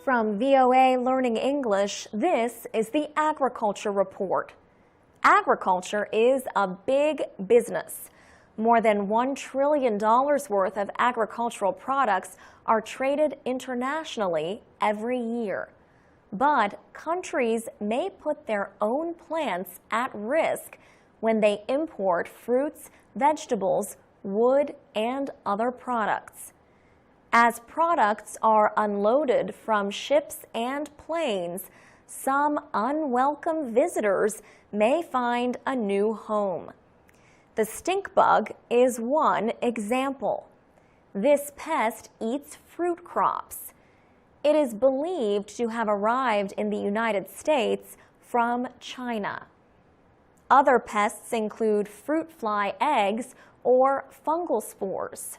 From VOA Learning English, this is the Agriculture Report. Agriculture is a big business. More than $1 trillion worth of agricultural products are traded internationally every year. But countries may put their own plants at risk when they import fruits, vegetables, wood, and other products. As products are unloaded from ships and planes, some unwelcome visitors may find a new home. The stink bug is one example. This pest eats fruit crops. It is believed to have arrived in the United States from China. Other pests include fruit fly eggs or fungal spores.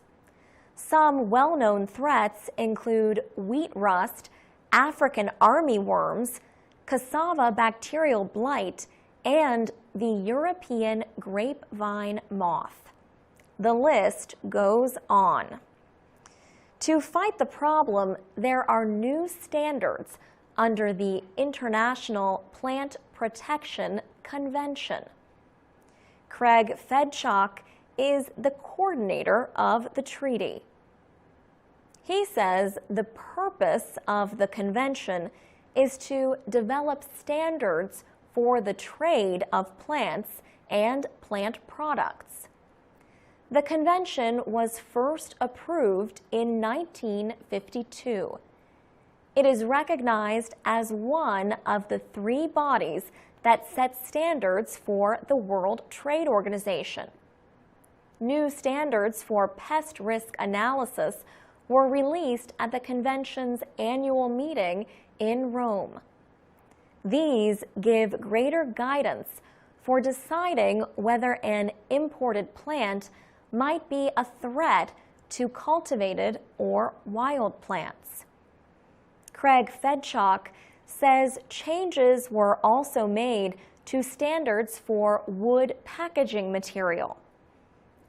Some well-known threats include wheat rust, African armyworms, cassava bacterial blight, and the European grapevine moth. The list goes on. To fight the problem, there are new standards under the International Plant Protection Convention. Craig Fedchuk is the coordinator of the treaty. He says the purpose of the convention is to develop standards for the trade of plants and plant products. The convention was first approved in 1952. It is recognized as one of the 3 bodies that set standards for the World Trade Organization. New standards for pest risk analysis were released at the convention's annual meeting in Rome. These give greater guidance for deciding whether an imported plant might be a threat to cultivated or wild plants. Craig Fedchuk says changes were also made to standards for wood packaging material.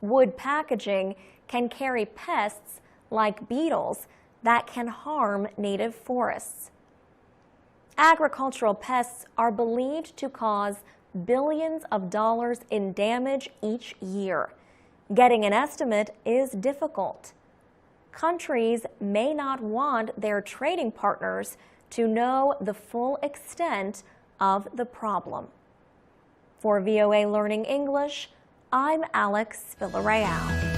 Wood packaging can carry pests like beetles that can harm native forests. Agricultural pests are believed to cause billions of dollars in damage each year. Getting an estimate is difficult. Countries may not want their trading partners to know the full extent of the problem. For VOA Learning English, I'm Alex Villarreal.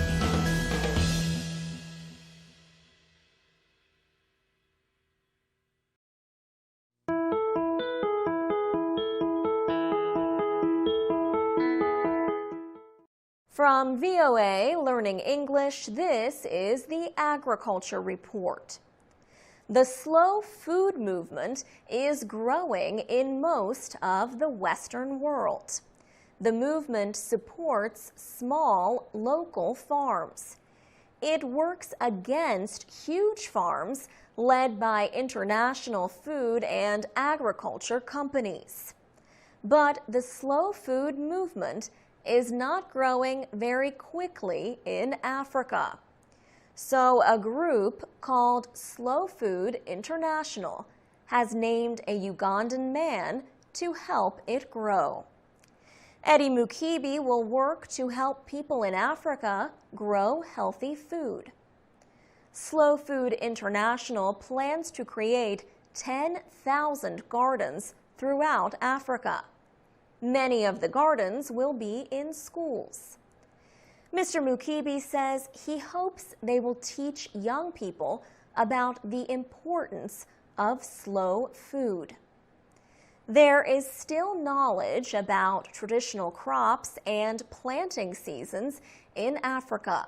From VOA Learning English, this is the Agriculture Report. The slow food movement is growing in most of the Western world. The movement supports small, local farms. It works against huge farms led by international food and agriculture companies. But the slow food movement is not growing very quickly in Africa. So a group called Slow Food International has named a Ugandan man to help it grow. Eddie Mukibi will work to help people in Africa grow healthy food. Slow Food International plans to create 10,000 gardens throughout Africa. Many of the gardens will be in schools. Mr. Mukibi says he hopes they will teach young people about the importance of slow food. There is still knowledge about traditional crops and planting seasons in Africa.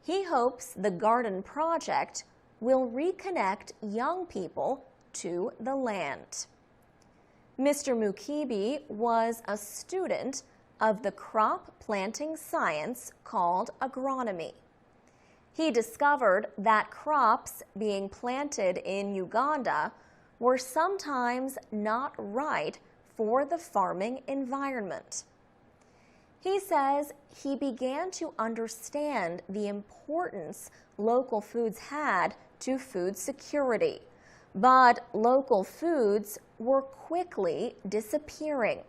He hopes the garden project will reconnect young people to the land. Mr. Mukibi was a student of the crop planting science called agronomy. He discovered that crops being planted in Uganda were sometimes not right for the farming environment. He says he began to understand the importance local foods had to food security, but local foods were quickly disappearing.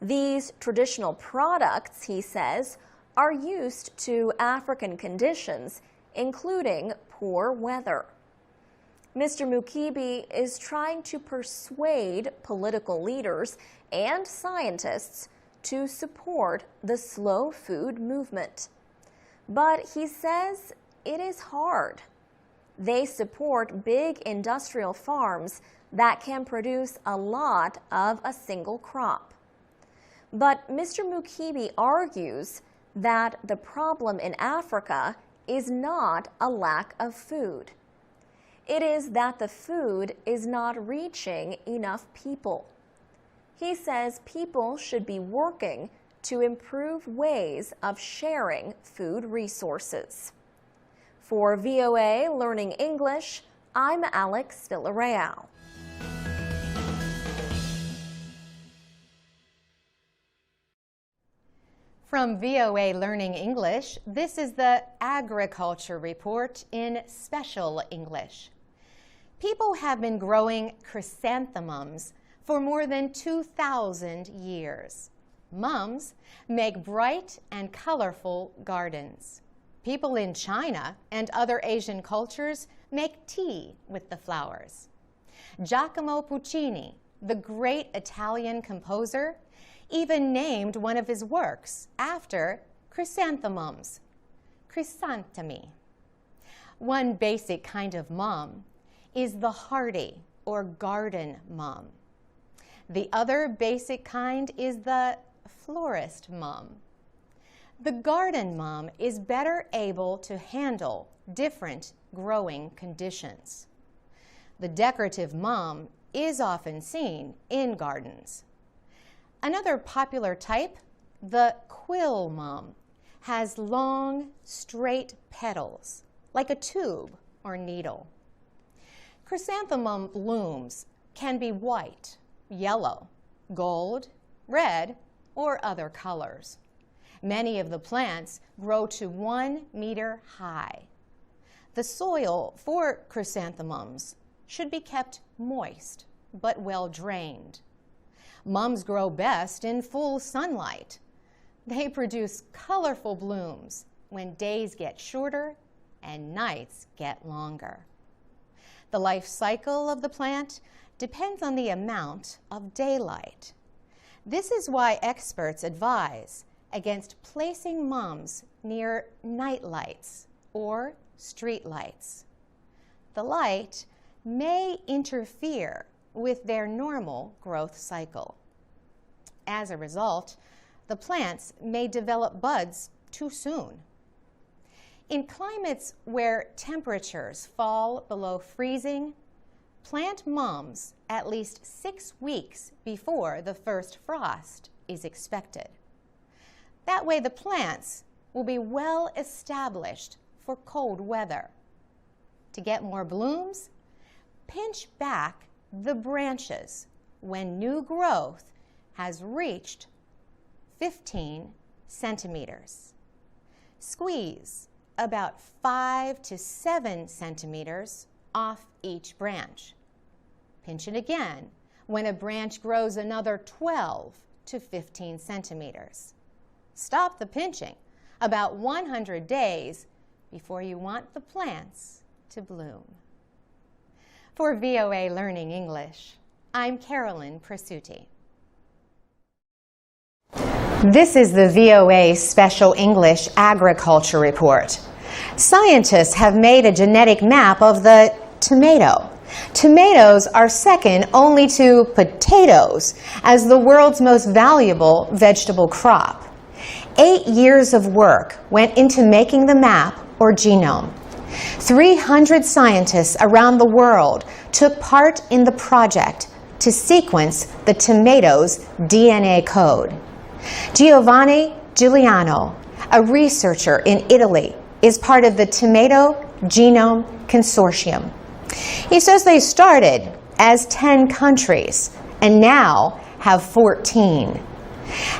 These traditional products, he says, are used to African conditions, including poor weather. Mr. Mukibi is trying to persuade political leaders and scientists to support the slow food movement. But he says it is hard. They support big industrial farms that can produce a lot of a single crop. But Mr. Mukibi argues that the problem in Africa is not a lack of food. It is that the food is not reaching enough people. He says people should be working to improve ways of sharing food resources. For VOA Learning English, I'm Alex Villarreal. From VOA Learning English, this is the Agriculture Report in Special English. People have been growing chrysanthemums for more than 2,000 years. Mums make bright and colorful gardens. People in China and other Asian cultures make tea with the flowers. Giacomo Puccini, the great Italian composer, even named one of his works after chrysanthemums, chrysanthemi. One basic kind of mum is the hardy or garden mum. The other basic kind is the florist mum. The garden mum is better able to handle different growing conditions. The decorative mum is often seen in gardens. Another popular type, the quill mum, has long, straight petals, like a tube or needle. Chrysanthemum blooms can be white, yellow, gold, red, or other colors. Many of the plants grow to 1 meter high. The soil for chrysanthemums should be kept moist, but well drained. Mums grow best in full sunlight. They produce colorful blooms when days get shorter and nights get longer. The life cycle of the plant depends on the amount of daylight. This is why experts advise against placing mums near night lights or street lights. The light may interfere with their normal growth cycle. As a result, the plants may develop buds too soon. In climates where temperatures fall below freezing, plant mums at least 6 weeks before the first frost is expected. That way the plants will be well established for cold weather. To get more blooms, pinch back the branches when new growth has reached 15 centimeters. Squeeze about 5 to 7 centimeters off each branch. Pinch it again when a branch grows another 12 to 15 centimeters. Stop the pinching about 100 days before you want the plants to bloom. For VOA Learning English, I'm Carolyn Presutti. This is the VOA Special English Agriculture Report. Scientists have made a genetic map of the tomato. Tomatoes are second only to potatoes as the world's most valuable vegetable crop. 8 years of work went into making the map or genome. 300 scientists around the world took part in the project to sequence the tomato's DNA code. Giovanni Giuliano, a researcher in Italy, is part of the Tomato Genome Consortium. He says they started as 10 countries and now have 14.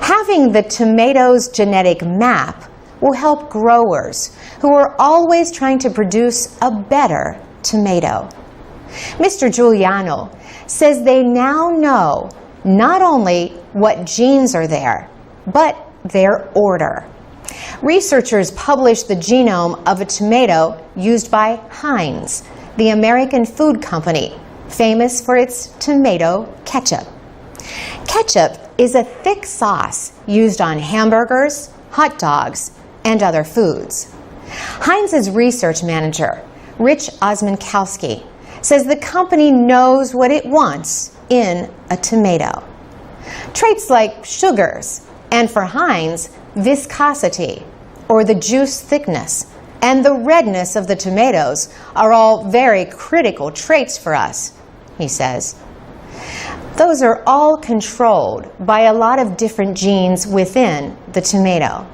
Having the tomato's genetic map will help growers who are always trying to produce a better tomato. Mr. Giuliano says they now know not only what genes are there, but their order. Researchers published the genome of a tomato used by Heinz, the American food company, famous for its tomato ketchup. Ketchup is a thick sauce used on hamburgers, hot dogs, and other foods. Heinz's research manager, Rich Osmankowski, says the company knows what it wants in a tomato. Traits like sugars, and for Heinz, viscosity, or the juice thickness, and the redness of the tomatoes are all very critical traits for us, he says. Those are all controlled by a lot of different genes within the tomato.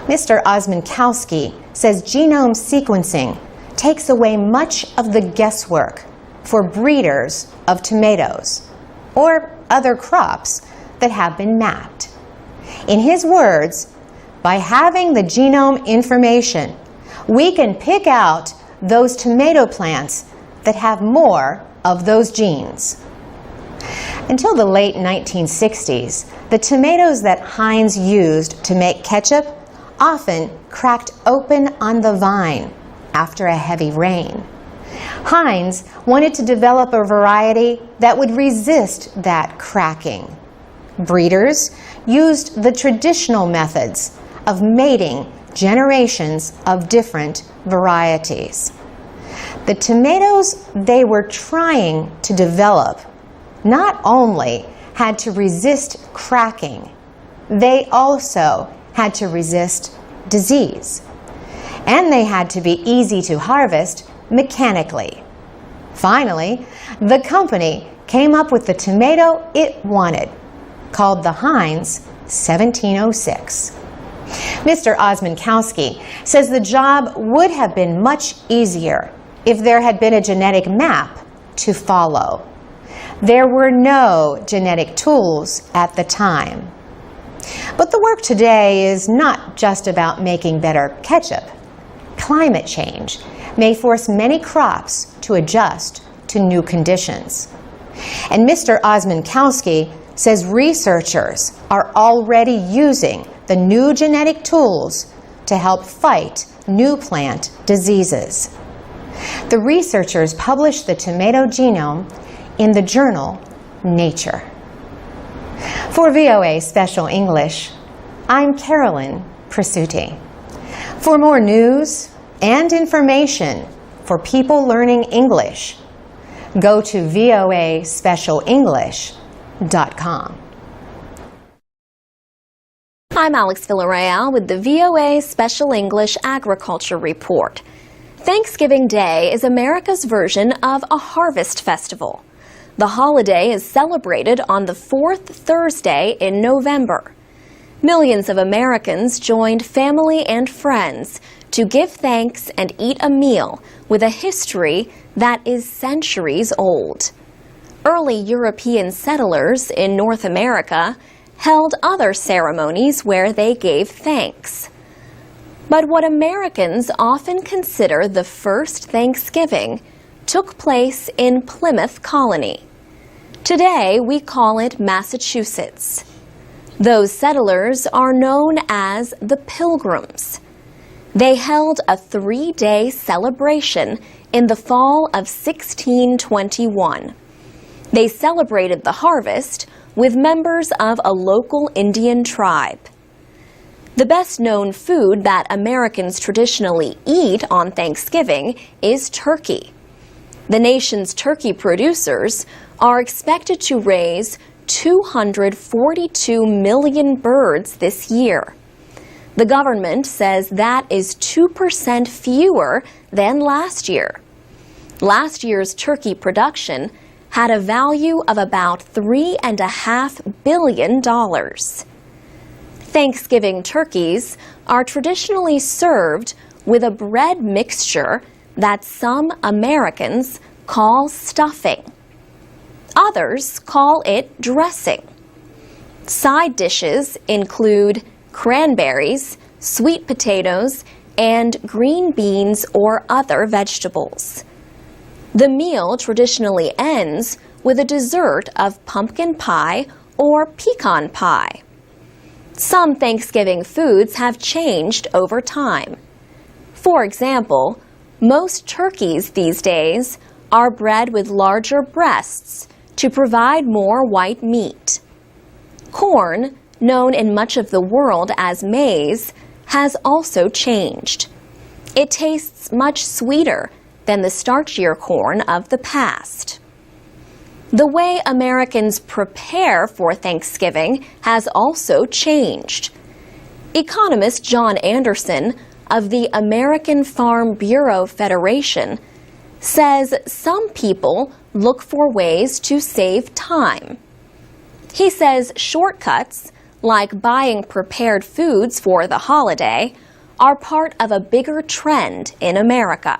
Mr. Osmankowski says genome sequencing takes away much of the guesswork for breeders of tomatoes or other crops that have been mapped. In his words, by having the genome information, we can pick out those tomato plants that have more of those genes. Until the late 1960s, the tomatoes that Heinz used to make ketchup often cracked open on the vine after a heavy rain. Heinz wanted to develop a variety that would resist that cracking. Breeders used the traditional methods of mating generations of different varieties. The tomatoes they were trying to develop not only had to resist cracking, they also had to resist disease. And they had to be easy to harvest mechanically. Finally, the company came up with the tomato it wanted, called the Heinz 1706. Mr. Osmankowski says the job would have been much easier if there had been a genetic map to follow. There were no genetic tools at the time. But the work today is not just about making better ketchup. Climate change may force many crops to adjust to new conditions. And Mr. Osmankowski says researchers are already using the new genetic tools to help fight new plant diseases. The researchers published the tomato genome in the journal Nature. For VOA Special English, I'm Carolyn Presutti. For more news and information for people learning English, go to voaspecialenglish.com. I'm Alex Villarreal with the VOA Special English Agriculture Report. Thanksgiving Day is America's version of a harvest festival. The holiday is celebrated on the fourth Thursday in November. Millions of Americans joined family and friends to give thanks and eat a meal with a history that is centuries old. Early European settlers in North America held other ceremonies where they gave thanks. But what Americans often consider the first Thanksgiving took place in Plymouth Colony. Today, we call it Massachusetts. Those settlers are known as the Pilgrims. They held a 3-day celebration in the fall of 1621. They celebrated the harvest with members of a local Indian tribe. The best-known food that Americans traditionally eat on Thanksgiving is turkey. The nation's turkey producers are expected to raise 242 million birds this year. The government says that is 2% fewer than last year. Last year's turkey production had a value of about $3.5 billion. Thanksgiving turkeys are traditionally served with a bread mixture that some Americans call stuffing. Others call it dressing. Side dishes include cranberries, sweet potatoes, and green beans or other vegetables. The meal traditionally ends with a dessert of pumpkin pie or pecan pie. Some Thanksgiving foods have changed over time. For example, most turkeys these days are bred with larger breasts to provide more white meat. Corn, known in much of the world as maize, has also changed. It tastes much sweeter than the starchier corn of the past. The way Americans prepare for Thanksgiving has also changed. Economist John Anderson of the American Farm Bureau Federation says some people look for ways to save time. He says shortcuts, like buying prepared foods for the holiday, are part of a bigger trend in America.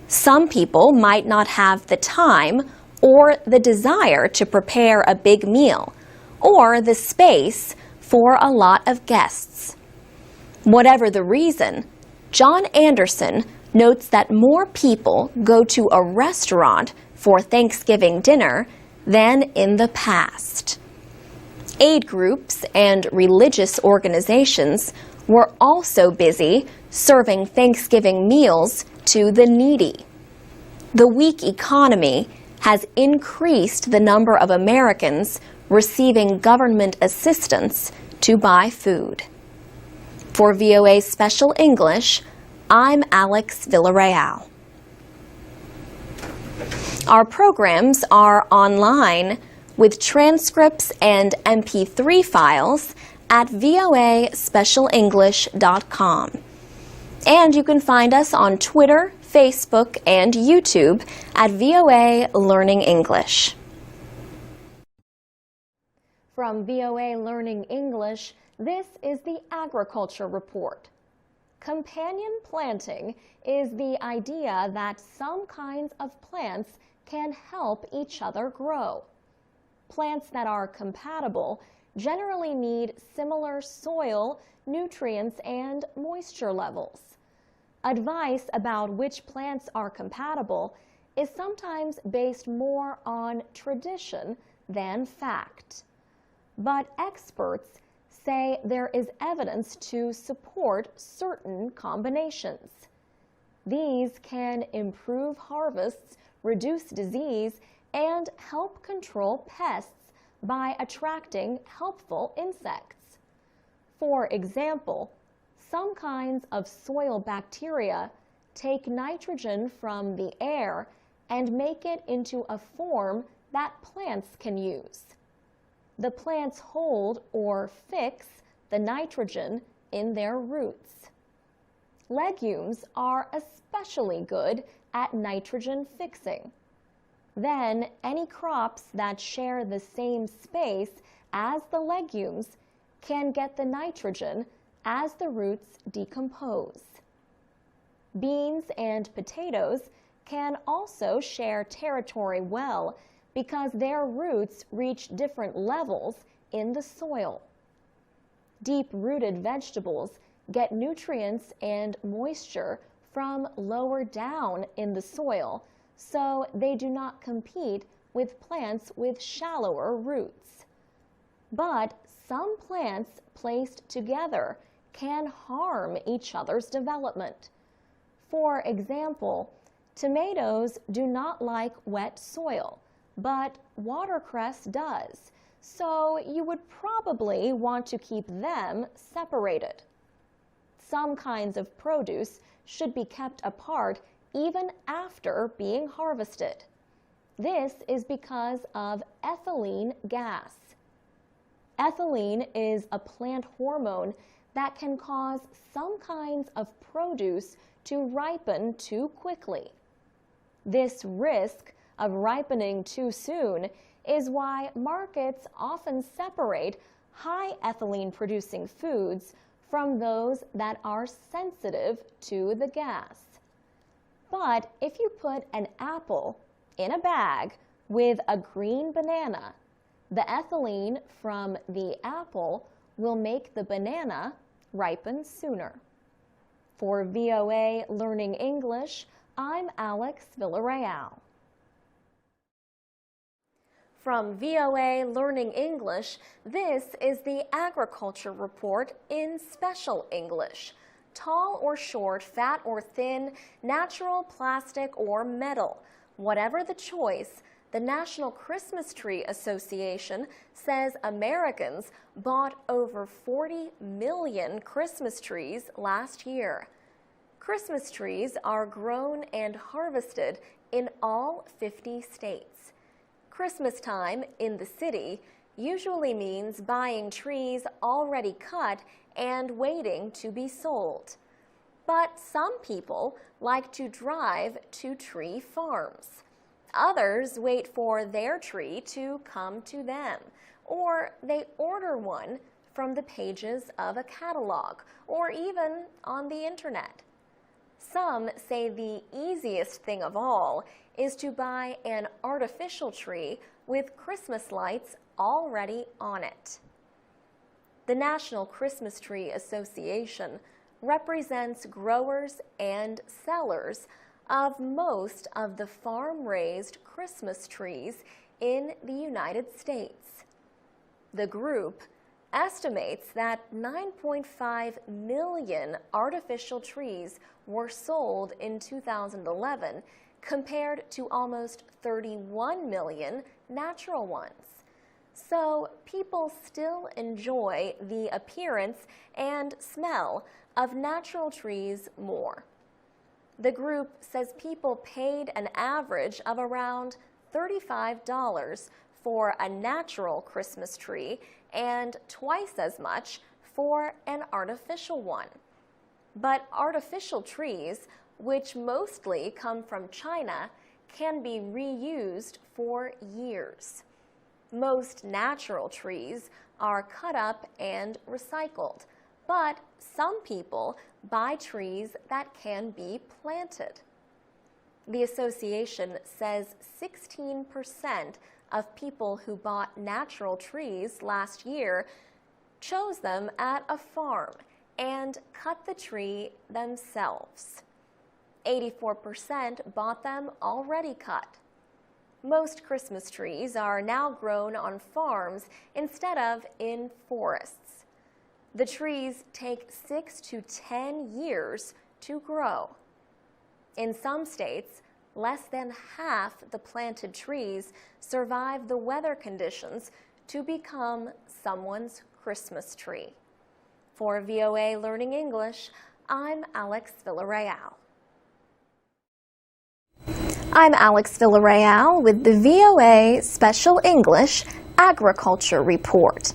Some people might not have the time or the desire to prepare a big meal, or the space for a lot of guests. Whatever the reason, John Anderson notes that more people go to a restaurant for Thanksgiving dinner than in the past. Aid groups and religious organizations were also busy serving Thanksgiving meals to the needy. The weak economy has increased the number of Americans receiving government assistance to buy food. For VOA Special English, I'm Alex Villarreal. Our programs are online with transcripts and MP3 files at voaspecialenglish.com. And you can find us on Twitter, Facebook, and YouTube at VOA Learning English. From VOA Learning English, this is the Agriculture Report. Companion planting is the idea that some kinds of plants can help each other grow. Plants that are compatible generally need similar soil, nutrients, and moisture levels. Advice about which plants are compatible is sometimes based more on tradition than fact. But experts say there is evidence to support certain combinations. These can improve harvests, reduce disease, and help control pests by attracting helpful insects. For example, some kinds of soil bacteria take nitrogen from the air and make it into a form that plants can use. The plants hold or fix the nitrogen in their roots. Legumes are especially good at nitrogen fixing. Then, any crops that share the same space as the legumes can get the nitrogen as the roots decompose. Beans and potatoes can also share territory well because their roots reach different levels in the soil. Deep-rooted vegetables get nutrients and moisture from lower down in the soil, so they do not compete with plants with shallower roots. But some plants placed together can harm each other's development. For example, tomatoes do not like wet soil, but watercress does, so you would probably want to keep them separated. Some kinds of produce should be kept apart even after being harvested. This is because of ethylene gas. Ethylene is a plant hormone that can cause some kinds of produce to ripen too quickly. This risk of ripening too soon is why markets often separate high ethylene producing foods from those that are sensitive to the gas. But if you put an apple in a bag with a green banana, the ethylene from the apple will make the banana ripen sooner. For VOA Learning English, I'm Alex Villarreal. From VOA Learning English, this is the Agriculture Report in Special English. Tall or short, fat or thin, natural, plastic, or metal. Whatever the choice, the National Christmas Tree Association says Americans bought over 40 million Christmas trees last year. Christmas trees are grown and harvested in all 50 states. Christmas time in the city usually means buying trees already cut and waiting to be sold. But some people like to drive to tree farms. Others wait for their tree to come to them, or they order one from the pages of a catalog, or even on the internet. Some say the easiest thing of all is to buy an artificial tree with Christmas lights already on it. The National Christmas Tree Association represents growers and sellers of most of the farm-raised Christmas trees in the United States. The group estimates that 9.5 million artificial trees were sold in 2011 compared to almost 31 million natural ones. So people still enjoy the appearance and smell of natural trees more. The group says people paid an average of around $35 for a natural Christmas tree and twice as much for an artificial one. But artificial trees, which mostly come from China, can be reused for years. Most natural trees are cut up and recycled, but some people buy trees that can be planted. The association says 16% of people who bought natural trees last year chose them at a farm and cut the tree themselves. 84% bought them already cut. Most Christmas trees are now grown on farms instead of in forests. The trees take 6 to 10 years to grow. In some states, less than half the planted trees survive the weather conditions to become someone's Christmas tree. For VOA Learning English, I'm Alex Villarreal. I'm Alex Villarreal with the VOA Special English Agriculture Report.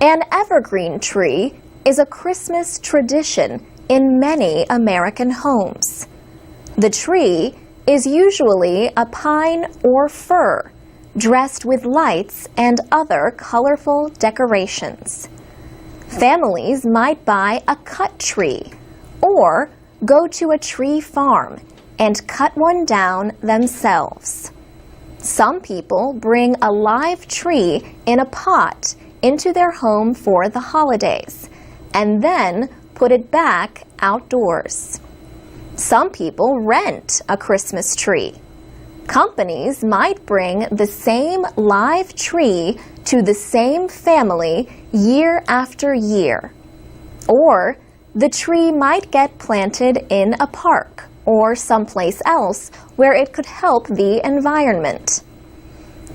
An evergreen tree is a Christmas tradition in many American homes. The tree is usually a pine or fir, dressed with lights and other colorful decorations. Families might buy a cut tree or go to a tree farm and cut one down themselves. Some people bring a live tree in a pot into their home for the holidays and then put it back outdoors. Some people rent a Christmas tree. Companies might bring the same live tree to the same family year after year. Or the tree might get planted in a park or someplace else where it could help the environment.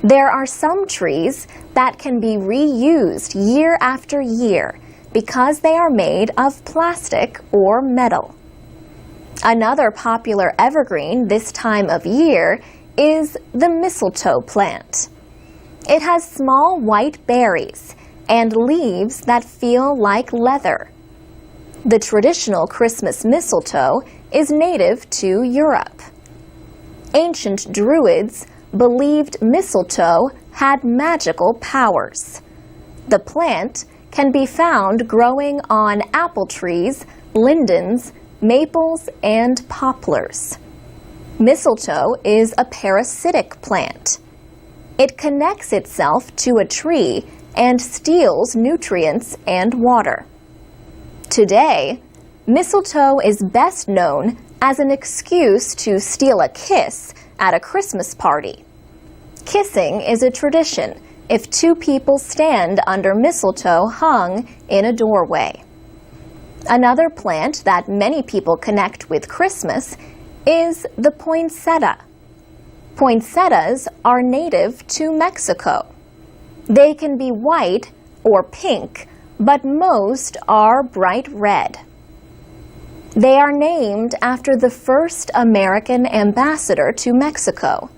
There are some trees that can be reused year after year because they are made of plastic or metal. Another popular evergreen this time of year is the mistletoe plant. It has small white berries and leaves that feel like leather. The traditional Christmas mistletoe is native to Europe. Ancient Druids believed mistletoe had magical powers. The plant can be found growing on apple trees, lindens, maples, and poplars. Mistletoe is a parasitic plant. It connects itself to a tree and steals nutrients and water. Today, mistletoe is best known as an excuse to steal a kiss at a Christmas party. Kissing is a tradition if two people stand under mistletoe hung in a doorway. Another plant that many people connect with Christmas is the poinsettia. Poinsettias are native to Mexico. They can be white or pink, but most are bright red. They are named after the first American ambassador to Mexico.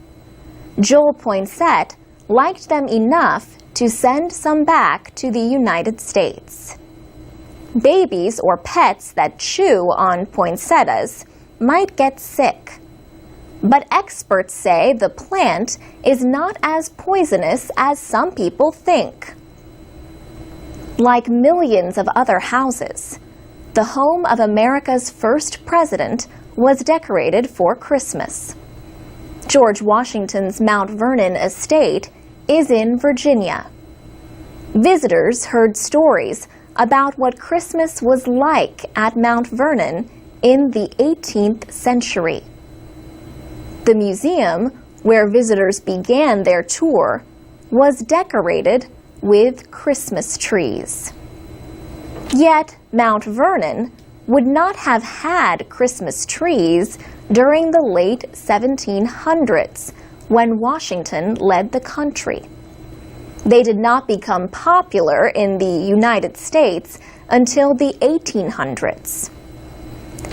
Joel Poinsett liked them enough to send some back to the United States. Babies or pets that chew on poinsettias might get sick. But experts say the plant is not as poisonous as some people think. Like millions of other houses, the home of America's first president was decorated for Christmas. George Washington's Mount Vernon estate is in Virginia. Visitors heard stories about what Christmas was like at Mount Vernon in the 18th century. The museum, where visitors began their tour, was decorated with Christmas trees. Yet Mount Vernon would not have had Christmas trees during the late 1700s when Washington led the country. They did not become popular in the United States until the 1800s.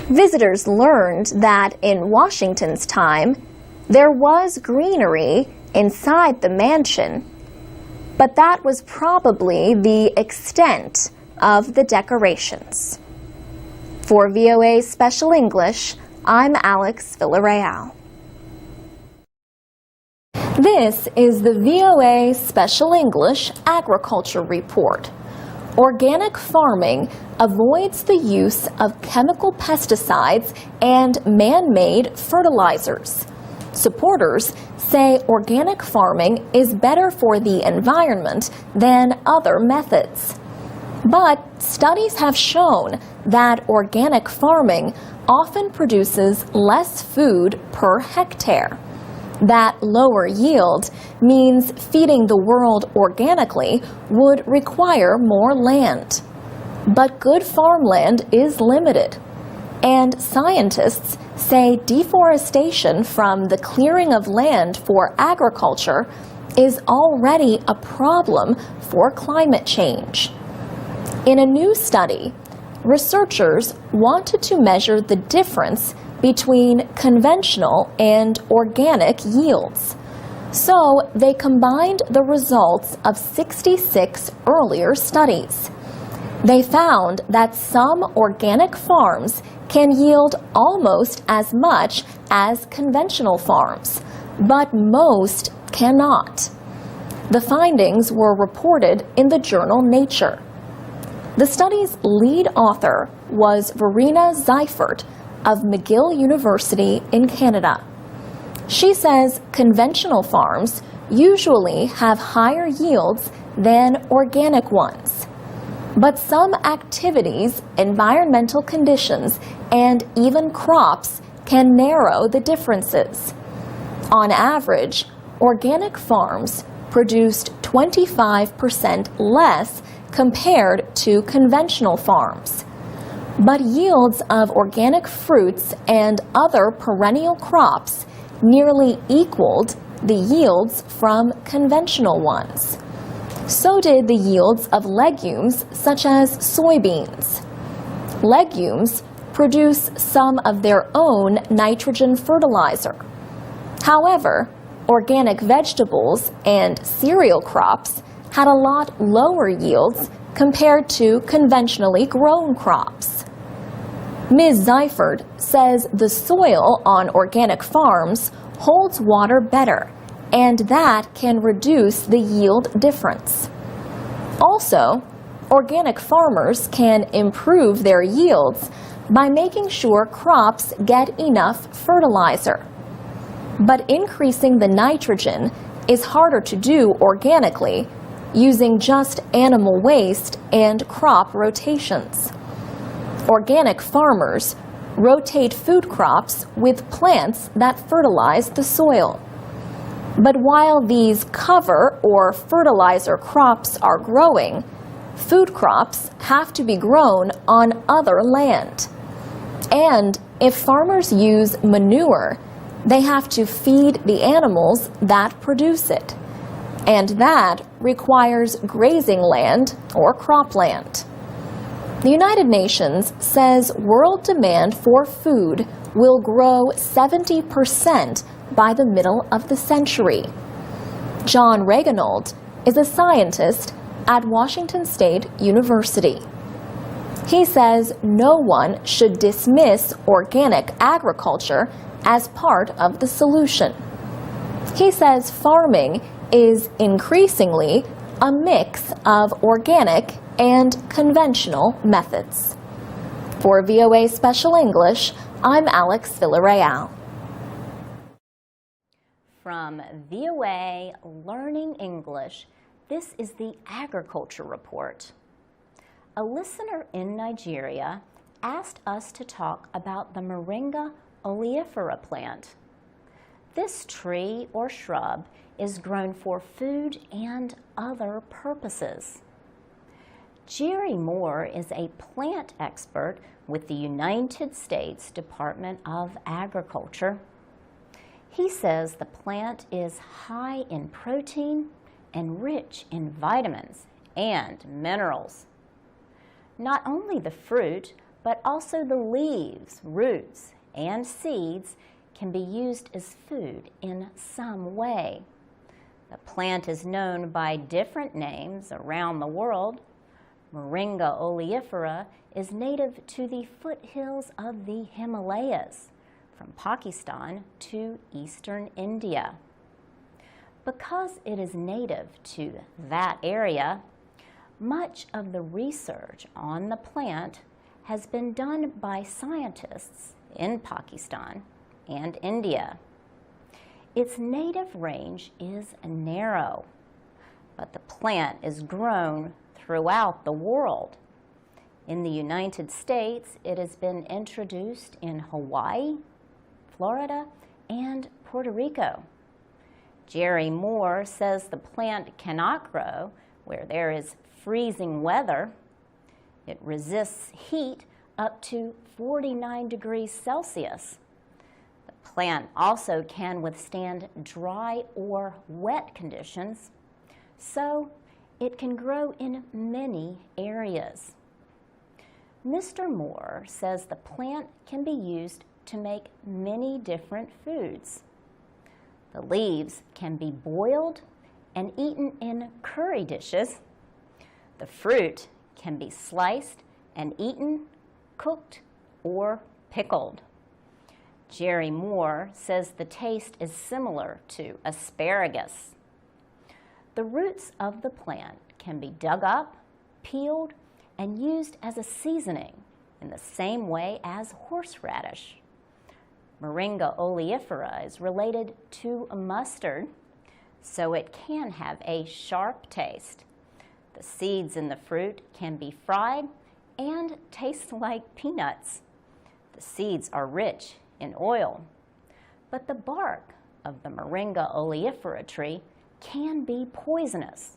Visitors learned that in Washington's time, there was greenery inside the mansion, but that was probably the extent of the decorations. For VOA Special English, I'm Alex Villarreal. This is the VOA Special English Agriculture Report. Organic farming avoids the use of chemical pesticides and man-made fertilizers. Supporters say organic farming is better for the environment than other methods. But studies have shown that organic farming often produces less food per hectare. That lower yield means feeding the world organically would require more land. But good farmland is limited, and scientists say deforestation from the clearing of land for agriculture is already a problem for climate change. In a new study, researchers wanted to measure the difference between conventional and organic yields. So they combined the results of 66 earlier studies. They found that some organic farms can yield almost as much as conventional farms, but most cannot. The findings were reported in the journal Nature. The study's lead author was Verena Seifert of McGill University in Canada. She says conventional farms usually have higher yields than organic ones. But some activities, environmental conditions, and even crops can narrow the differences. On average, organic farms produced 25% less compared to conventional farms. But yields of organic fruits and other perennial crops nearly equaled the yields from conventional ones. So did the yields of legumes such as soybeans. Legumes produce some of their own nitrogen fertilizer. However, organic vegetables and cereal crops had a lot lower yields compared to conventionally grown crops. Ms. Seifert says the soil on organic farms holds water better, and that can reduce the yield difference. Also, organic farmers can improve their yields by making sure crops get enough fertilizer. But increasing the nitrogen is harder to do organically using just animal waste and crop rotations. Organic farmers rotate food crops with plants that fertilize the soil. But while these cover or fertilizer crops are growing, food crops have to be grown on other land. And if farmers use manure, they have to feed the animals that produce it. And that requires grazing land or cropland. The United Nations says world demand for food will grow 70% by the middle of the century. John Reganold is a scientist at Washington State University. He says no one should dismiss organic agriculture as part of the solution. He says farming is increasingly a mix of organic and conventional methods. For VOA Special English, I'm Alex Villarreal. From VOA Learning English, this is the Agriculture Report. A listener in Nigeria asked us to talk about the Moringa oleifera plant. This tree or shrub is grown for food and other purposes. Jerry Moore is a plant expert with the United States Department of Agriculture. He says the plant is high in protein and rich in vitamins and minerals. Not only the fruit, but also the leaves, roots, and seeds can be used as food in some way. The plant is known by different names around the world. Moringa oleifera is native to the foothills of the Himalayas, from Pakistan to eastern India. Because it is native to that area, much of the research on the plant has been done by scientists in Pakistan and India. Its native range is narrow, but the plant is grown throughout the world. In the United States, it has been introduced in Hawaii, Florida, and Puerto Rico. Jerry Moore says the plant cannot grow where there is freezing weather. It resists heat up to 49 degrees Celsius. The plant also can withstand dry or wet conditions, so it can grow in many areas. Mr. Moore says the plant can be used to make many different foods. The leaves can be boiled and eaten in curry dishes. The fruit can be sliced and eaten, cooked, or pickled. Jerry Moore says the taste is similar to asparagus. The roots of the plant can be dug up, peeled, and used as a seasoning in the same way as horseradish. Moringa oleifera is related to mustard, so it can have a sharp taste. The seeds in the fruit can be fried and taste like peanuts. The seeds are rich in oil, but the bark of the Moringa oleifera tree can be poisonous,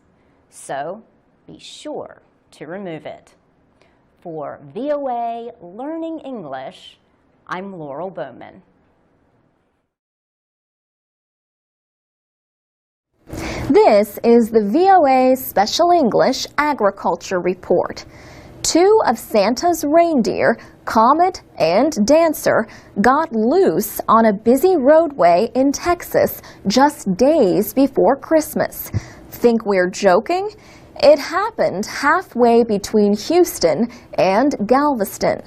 so be sure to remove it. For VOA Learning English, I'm Laurel Bowman. This is the VOA Special English Agriculture Report. Two of Santa's reindeer, Comet and Dancer, got loose on a busy roadway in Texas just days before Christmas. Think we're joking? It happened halfway between Houston and Galveston.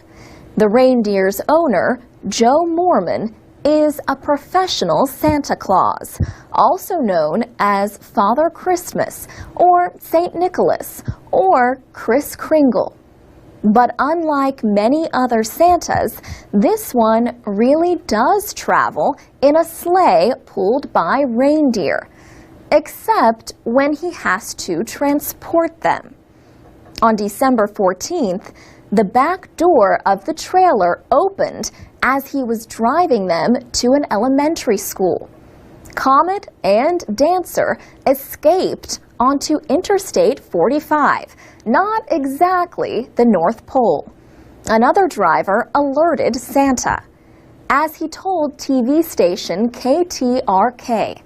The reindeer's owner, Joe Mormon, is a professional Santa Claus, also known as Father Christmas or St. Nicholas or Kris Kringle. But unlike many other Santas, this one really does travel in a sleigh pulled by reindeer, except when he has to transport them. On December 14th, The back door of the trailer opened as he was driving them to an elementary school. Comet and Dancer escaped onto Interstate 45, not exactly the North Pole. Another driver alerted Santa, as he told TV station KTRK.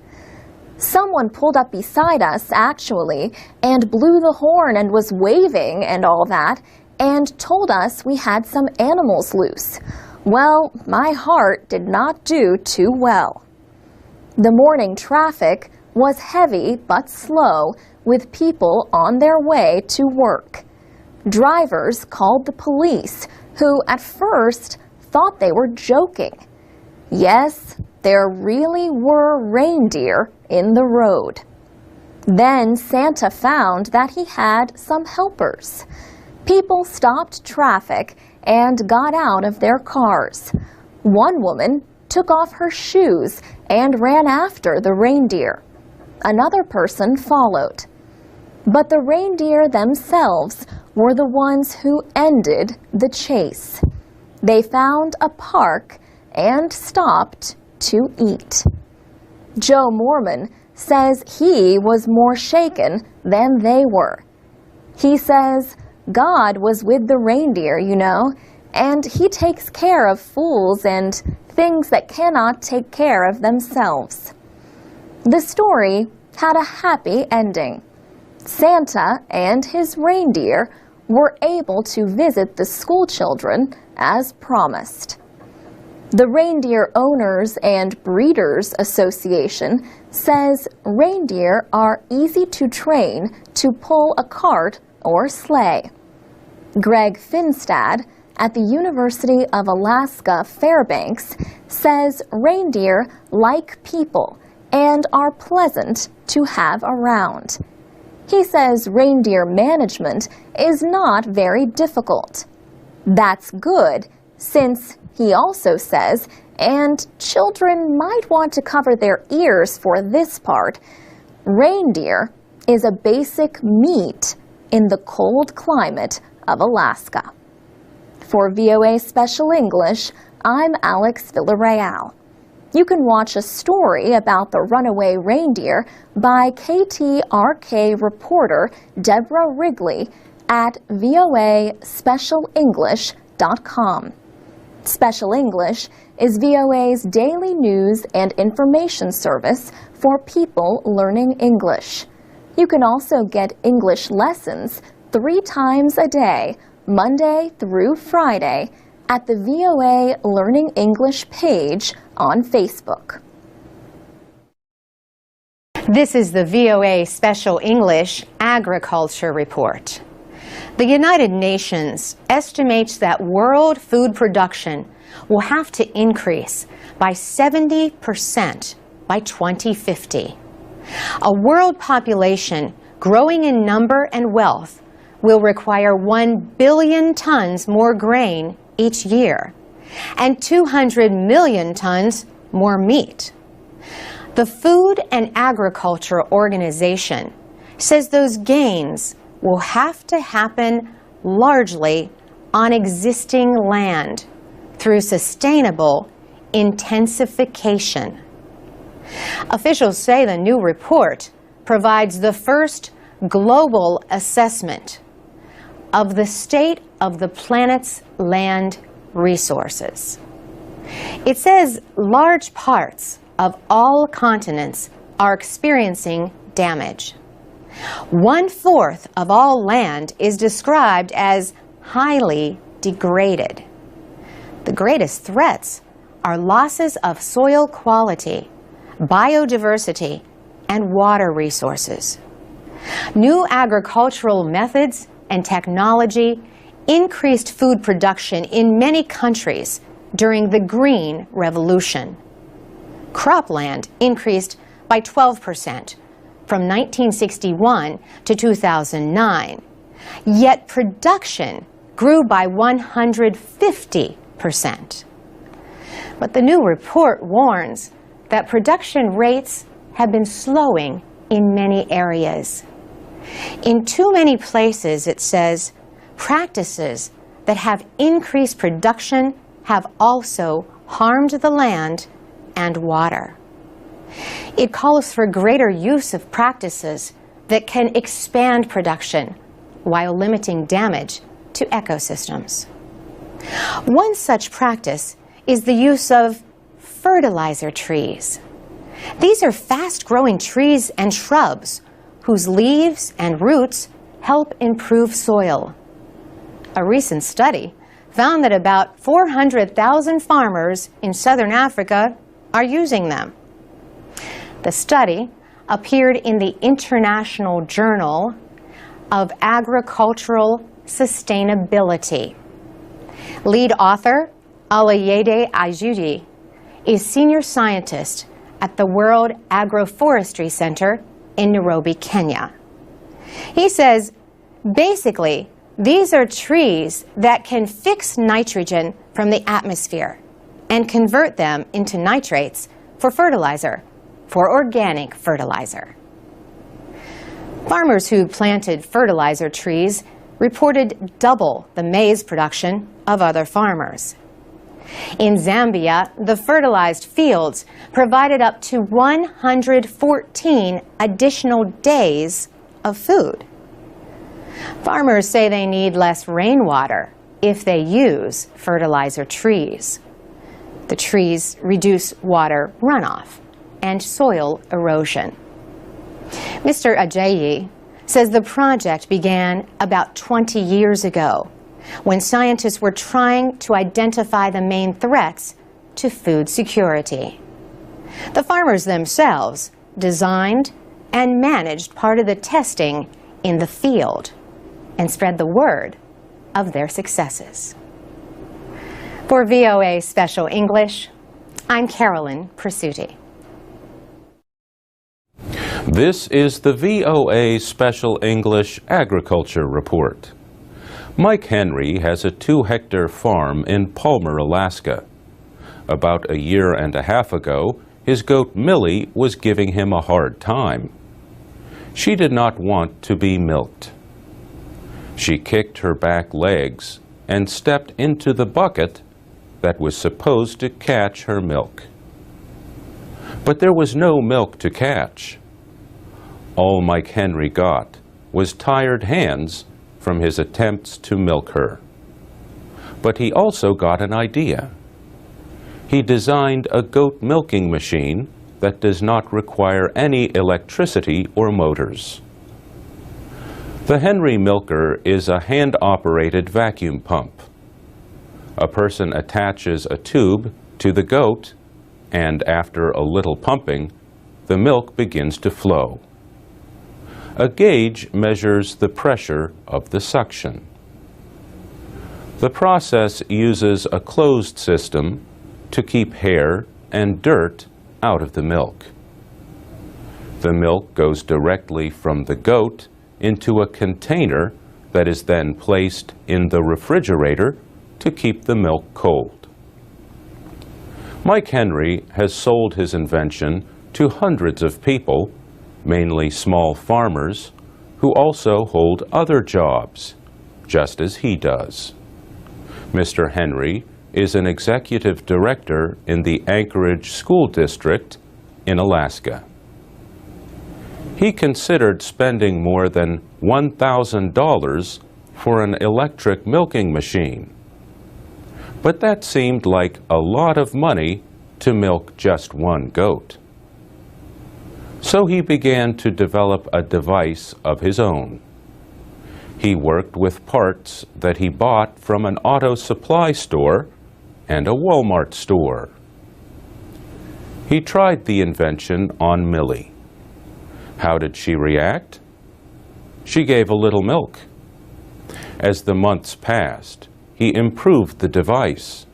Someone pulled up beside us, actually, and blew the horn and was waving and all that, and told us we had some animals loose. Well, my heart did not do too well. The morning traffic was heavy but slow, with people on their way to work. Drivers called the police, who at first thought they were joking. Yes, there really were reindeer in the road. Then Santa found that he had some helpers. People stopped traffic and got out of their cars. One woman took off her shoes and ran after the reindeer. Another person followed. But the reindeer themselves were the ones who ended the chase. They found a park and stopped to eat. Joe Mormon says he was more shaken than they were. He says God was with the reindeer, you know, and he takes care of fools and things that cannot take care of themselves. The story had a happy ending. Santa and his reindeer were able to visit the school children as promised. The Reindeer Owners and Breeders Association says reindeer are easy to train to pull a cart or sleigh. Greg Finstad at the University of Alaska Fairbanks says reindeer like people and are pleasant to have around. He says reindeer management is not very difficult. That's good, since he also says, and children might want to cover their ears for this part, reindeer is a basic meat in the cold climate of Alaska. For VOA Special English, I'm Alex Villarreal. You can watch a story about the runaway reindeer by KTRK reporter Deborah Wrigley at voaspecialenglish.com. Special English is VOA's daily news and information service for people learning English. You can also get English lessons 3 times a day, Monday through Friday, at the VOA Learning English page on Facebook. This is the VOA Special English Agriculture Report. The United Nations estimates that world food production will have to increase by 70% by 2050. A world population growing in number and wealth will require 1 billion tons more grain each year and 200 million tons more meat. The Food and Agriculture Organization says those gains will have to happen largely on existing land through sustainable intensification. Officials say the new report provides the first global assessment of the state of the planet's land resources. It says large parts of all continents are experiencing damage. 1/4 of all land is described as highly degraded. The greatest threats are losses of soil quality, biodiversity, and water resources. New agricultural methods and technology increased food production in many countries during the Green Revolution. Cropland increased by 12% from 1961 to 2009, yet production grew by 150%. But the new report warns that production rates have been slowing in many areas. In too many places, it says, practices that have increased production have also harmed the land and water. It calls for greater use of practices that can expand production while limiting damage to ecosystems. One such practice is the use of fertilizer trees. These are fast-growing trees and shrubs whose leaves and roots help improve soil. A recent study found that about 400,000 farmers in southern Africa are using them. The study appeared in the International Journal of Agricultural Sustainability. Lead author Alayede Ajuji is senior scientist at the World Agroforestry Center in Nairobi, Kenya. He says, basically, these are trees that can fix nitrogen from the atmosphere and convert them into nitrates for fertilizer, for organic fertilizer. Farmers who planted fertilizer trees reported double the maize production of other farmers. In Zambia, the fertilized fields provided up to 114 additional days of food. Farmers say they need less rainwater if they use fertilizer trees. The trees reduce water runoff and soil erosion. Mr. Ajayi says the project began about 20 years ago when scientists were trying to identify the main threats to food security. The farmers themselves designed and managed part of the testing in the field and spread the word of their successes. For VOA Special English, I'm Carolyn Presutti. This is the VOA Special English Agriculture Report. Mike Henry has a 2-hectare farm in Palmer, Alaska. About a year and a half ago, his goat Millie was giving him a hard time. She did not want to be milked. She kicked her back legs and stepped into the bucket that was supposed to catch her milk. But there was no milk to catch. All Mike Henry got was tired hands from his attempts to milk her. But he also got an idea. He designed a goat milking machine that does not require any electricity or motors. The Henry milker is a hand-operated vacuum pump. A person attaches a tube to the goat, and after a little pumping, the milk begins to flow. A gauge measures the pressure of the suction. The process uses a closed system to keep hair and dirt out of the milk. The milk goes directly from the goat into a container that is then placed in the refrigerator to keep the milk cold. Mike Henry has sold his invention to hundreds of people, mainly small farmers, who also hold other jobs, just as he does. Mr. Henry is an executive director in the Anchorage School District in Alaska. He considered spending more than $1,000 for an electric milking machine. But that seemed like a lot of money to milk just one goat. So he began to develop a device of his own. He worked with parts that he bought from an auto supply store and a Walmart store. He tried the invention on Millie. How did she react? She gave a little milk. As the months passed, he improved the device.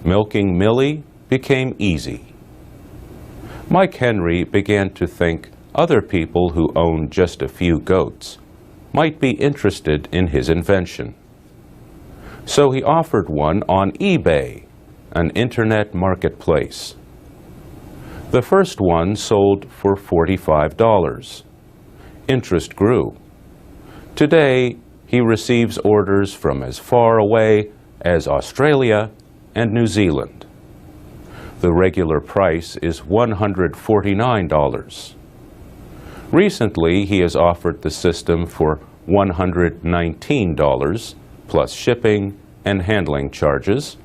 Milking Millie became easy. Mike Henry began to think other people who owned just a few goats might be interested in his invention. So he offered one on eBay, an internet marketplace. The first one sold for $45. Interest grew. Today, he receives orders from as far away as Australia and New Zealand. The regular price is $149. Recently, he has offered the system for $119 plus shipping and handling charges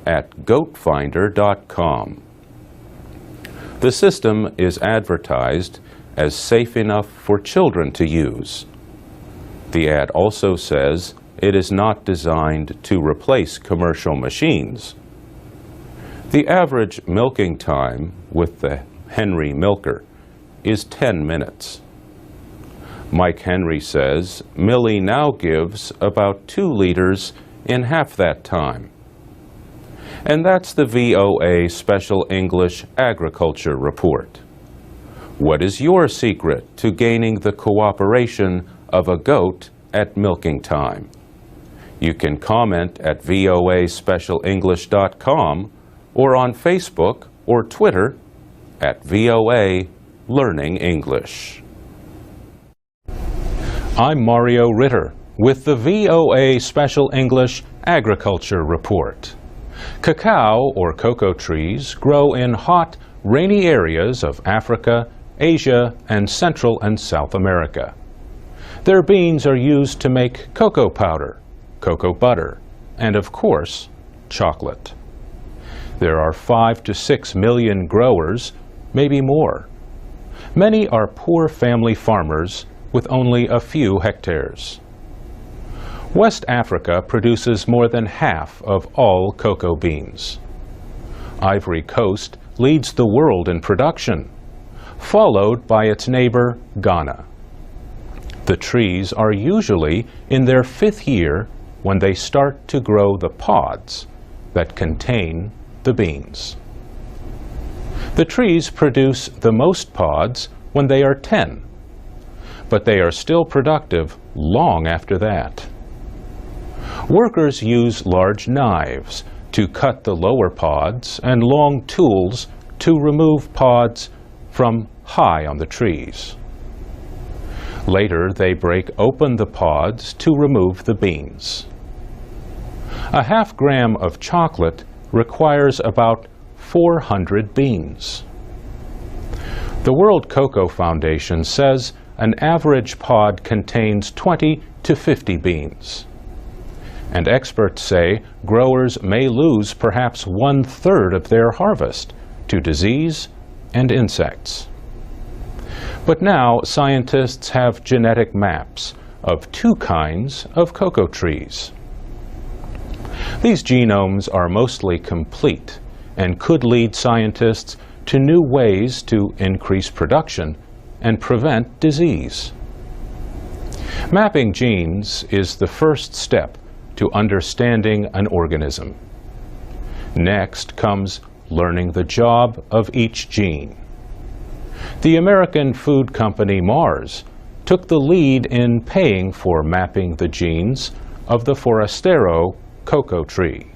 at goatfinder.com. The system is advertised as safe enough for children to use. The ad also says it is not designed to replace commercial machines. The average milking time with the Henry milker is 10 minutes. Mike Henry says Millie now gives about 2 liters in half that time. And that's the VOA Special English Agriculture Report. What is your secret to gaining the cooperation of a goat at milking time? You can comment at voaspecialenglish.com or on Facebook or Twitter at VOA Learning English. I'm Mario Ritter with the VOA Special English Agriculture Report. Cacao or cocoa trees grow in hot, rainy areas of Africa, Asia, and Central and South America. Their beans are used to make cocoa powder, cocoa butter, and of course, chocolate. There are 5 to 6 million growers, maybe more. Many are poor family farmers with only a few hectares. West Africa produces more than half of all cocoa beans. Ivory Coast leads the world in production, followed by its neighbor, Ghana. The trees are usually in their 5th year when they start to grow the pods that contain the beans. The trees produce the most pods when they are 10, but they are still productive long after that. Workers use large knives to cut the lower pods and long tools to remove pods from high on the trees. Later, they break open the pods to remove the beans. A half gram of chocolate requires about 400 beans. The World Cocoa Foundation says an average pod contains 20 to 50 beans. And experts say growers may lose perhaps 1/3 of their harvest to disease and insects. But now scientists have genetic maps of 2 kinds of cocoa trees. These genomes are mostly complete and could lead scientists to new ways to increase production and prevent disease. Mapping genes is the first step to understanding an organism. Next comes learning the job of each gene. The American food company Mars took the lead in paying for mapping the genes of the Forastero cocoa tree.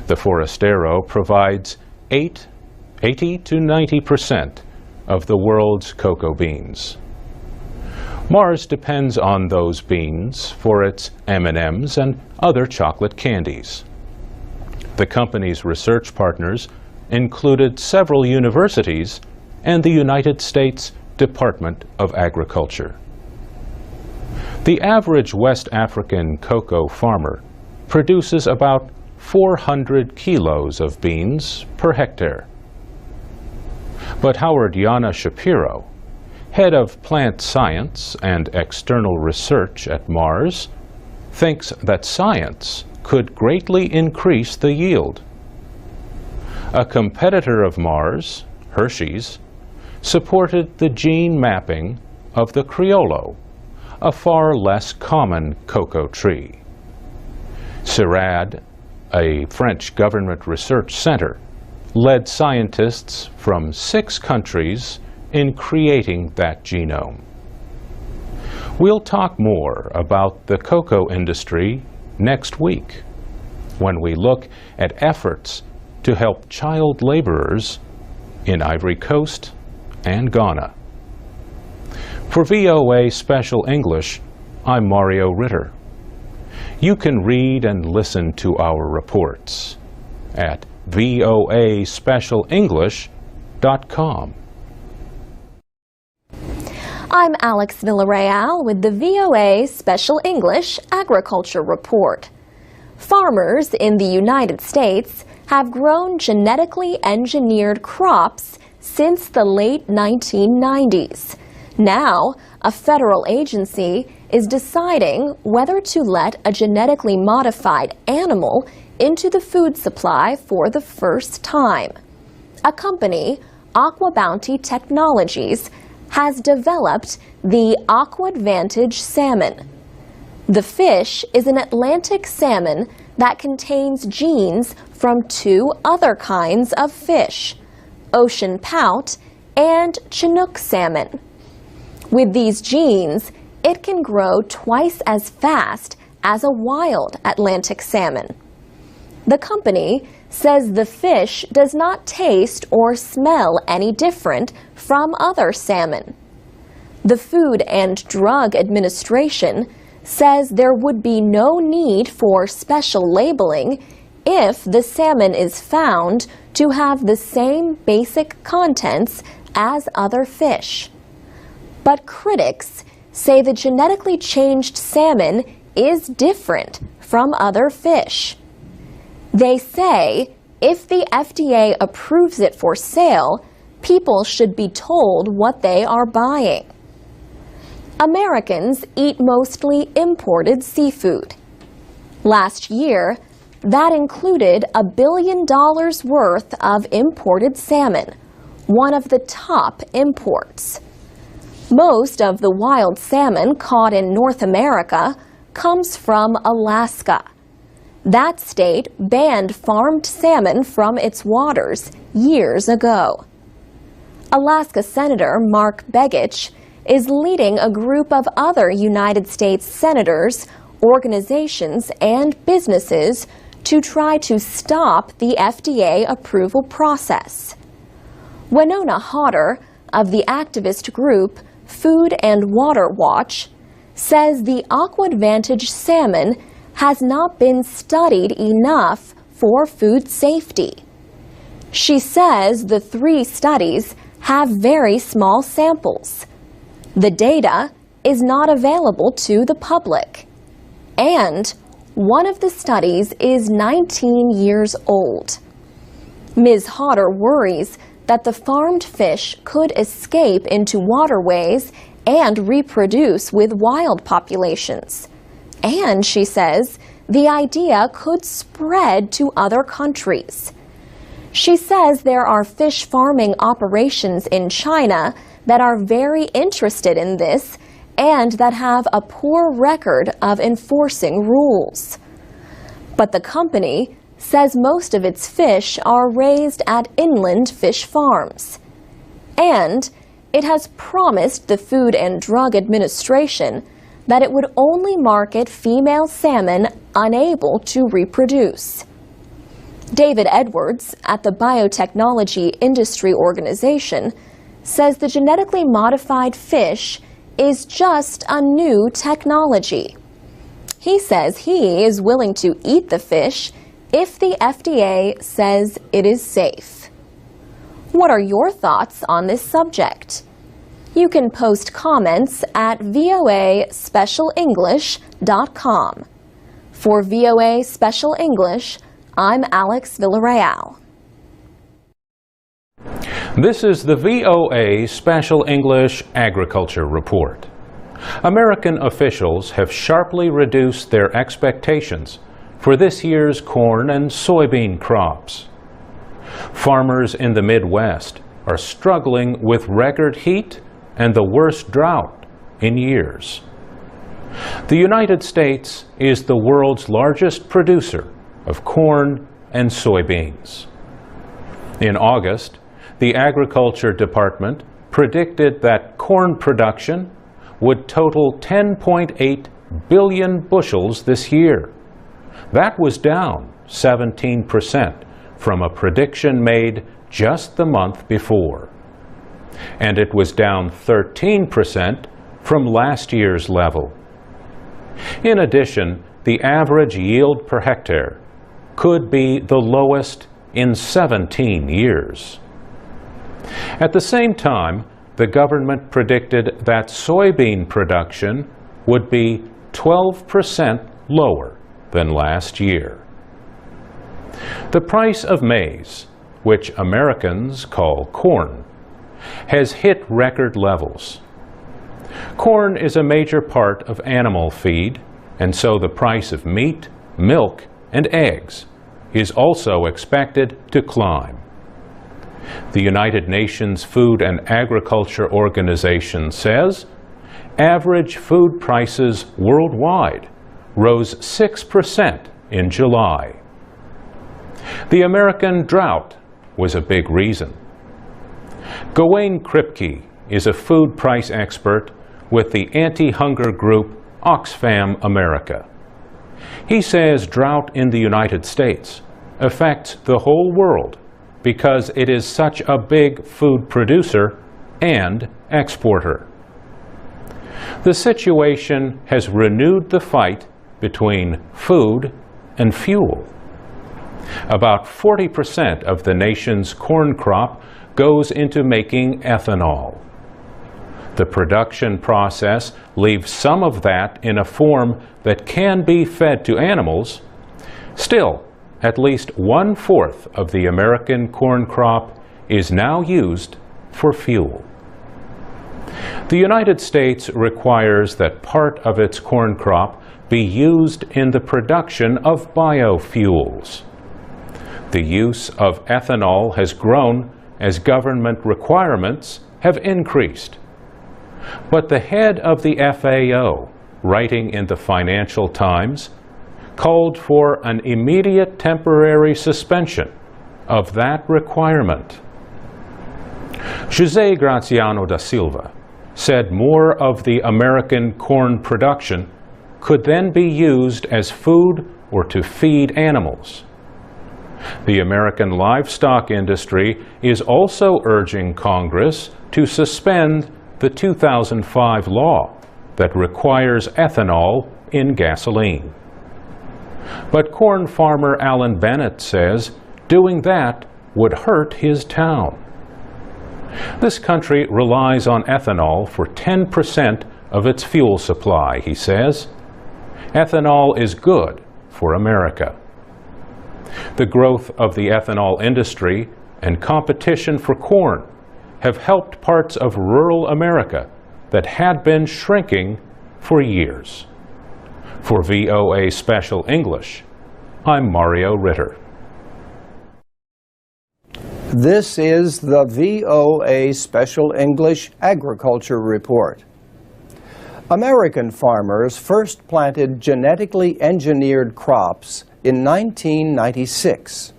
The Forastero provides 80 to 90% of the world's cocoa beans. Mars depends on those beans for its M&Ms and other chocolate candies. The company's research partners included several universities and the United States Department of Agriculture. The average West African cocoa farmer produces about 400 kilos of beans per hectare. But Howard Yana Shapiro, head of plant science and external research at Mars, thinks that science could greatly increase the yield. A competitor of Mars, Hershey's, supported the gene mapping of the Criollo, a far less common cocoa tree. CIRAD, a French government research center, led scientists from 6 countries in creating that genome. We'll talk more about the cocoa industry next week when we look at efforts to help child laborers in Ivory Coast and Ghana. For VOA Special English, I'm Mario Ritter. You can read and listen to our reports at voaspecialenglish.com. I'm Alex Villarreal with the VOA Special English Agriculture Report. Farmers in the United States have grown genetically engineered crops since the late 1990s. Now, a federal agency is deciding whether to let a genetically modified animal into the food supply for the first time. A company, Aqua Bounty Technologies, has developed the AquaVantage salmon. The fish is an Atlantic salmon that contains genes from two other kinds of fish, ocean pout and Chinook salmon. With these genes, it can grow twice as fast as a wild Atlantic salmon. The company says the fish does not taste or smell any different from other salmon. The Food and Drug Administration says there would be no need for special labeling if the salmon is found to have the same basic contents as other fish. But critics say the genetically changed salmon is different from other fish. They say if the FDA approves it for sale, people should be told what they are buying. Americans eat mostly imported seafood. Last year, that included $1 billion worth of imported salmon, one of the top imports. Most of the wild salmon caught in North America comes from Alaska. That state banned farmed salmon from its waters years ago. Alaska Senator Mark Begich is leading a group of other United States senators, organizations, and businesses to try to stop the FDA approval process. Winona Hodder of the activist group Food and Water Watch says the AquaVantage salmon has not been studied enough for food safety. She says the 3 studies have very small samples. The data is not available to the public. And one of the studies is 19 years old. Ms. Hodder worries that the farmed fish could escape into waterways and reproduce with wild populations. And, she says, the idea could spread to other countries. She says there are fish farming operations in China that are very interested in this and that have a poor record of enforcing rules. But the company says most of its fish are raised at inland fish farms. And it has promised the Food and Drug Administration that it would only market female salmon unable to reproduce. David Edwards at the Biotechnology Industry Organization says the genetically modified fish is just a new technology. He says he is willing to eat the fish if the FDA says it is safe. What are your thoughts on this subject? You can post comments at voaspecialenglish.com. For VOA Special English, I'm Alex Villarreal. This is the VOA Special English Agriculture Report. American officials have sharply reduced their expectations for this year's corn and soybean crops. Farmers in the Midwest are struggling with record heat and the worst drought in years. The United States is the world's largest producer of corn and soybeans. In August, the Agriculture Department predicted that corn production would total 10.8 billion bushels this year. That was down 17% from a prediction made just the month before. And it was down 13% from last year's level. In addition, the average yield per hectare could be the lowest in 17 years. At the same time, the government predicted that soybean production would be 12% lower than last year. The price of maize, which Americans call corn, has hit record levels. Corn is a major part of animal feed, and so the price of meat, milk, and eggs is also expected to climb. The United Nations Food and Agriculture Organization says average food prices worldwide rose 6% in July. The American drought was a big reason. Gawain Kripke is a food price expert with the anti-hunger group Oxfam America. He says drought in the United States affects the whole world because it is such a big food producer and exporter. The situation has renewed the fight between food and fuel. About 40% of the nation's corn crop goes into making ethanol. The production process leaves some of that in a form that can be fed to animals. Still, at least 1/4 of the American corn crop is now used for fuel. The United States requires that part of its corn crop be used in the production of biofuels. The use of ethanol has grown as government requirements have increased. But the head of the FAO, writing in the Financial Times, called for an immediate temporary suspension of that requirement. José Graciano da Silva said more of the American corn production could then be used as food or to feed animals. The American livestock industry is also urging Congress to suspend the 2005 law that requires ethanol in gasoline. But corn farmer Alan Bennett says doing that would hurt his town. This country relies on ethanol for 10% of its fuel supply, he says. Ethanol is good for America. The growth of the ethanol industry and competition for corn have helped parts of rural America that had been shrinking for years. For VOA Special English, I'm Mario Ritter. This is the VOA Special English Agriculture Report. American farmers first planted genetically engineered crops in 1996.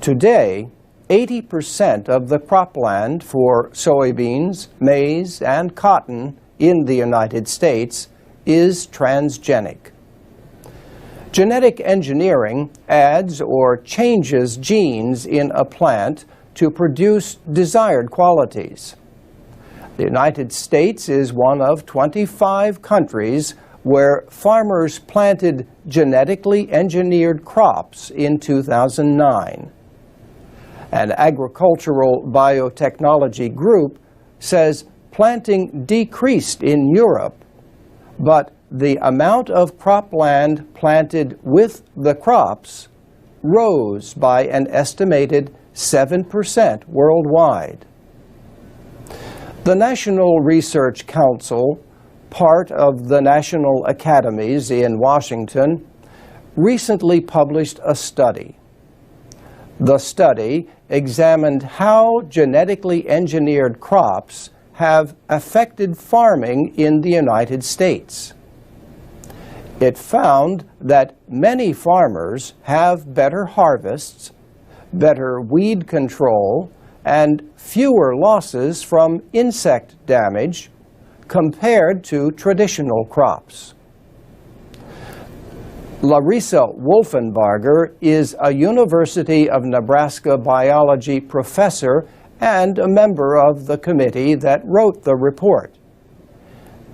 Today, 80% of the cropland for soybeans, maize, and cotton in the United States is transgenic. Genetic engineering adds or changes genes in a plant to produce desired qualities. The United States is one of 25 countries where farmers planted genetically engineered crops in 2009. An agricultural biotechnology group says planting decreased in Europe, but the amount of cropland planted with the crops rose by an estimated 7% worldwide. The National Research Council, part of the National Academies in Washington, recently published a study. The study examined how genetically engineered crops have affected farming in the United States. It found that many farmers have better harvests, better weed control, and fewer losses from insect damage compared to traditional crops. Larissa Wolfenbarger is a University of Nebraska biology professor and a member of the committee that wrote the report.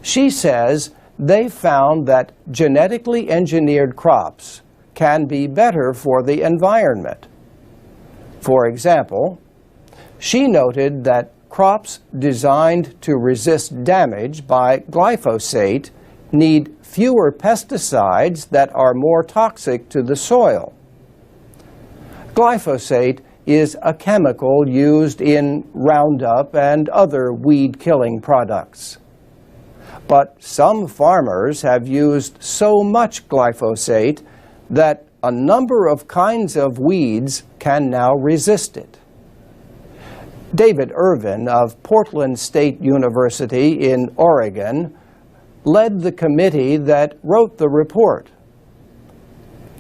She says they found that genetically engineered crops can be better for the environment. For example, she noted that crops designed to resist damage by glyphosate need fewer pesticides that are more toxic to the soil. Glyphosate is a chemical used in Roundup and other weed-killing products. But some farmers have used so much glyphosate that a number of kinds of weeds can now resist it. David Irvin of Portland State University in Oregon led the committee that wrote the report.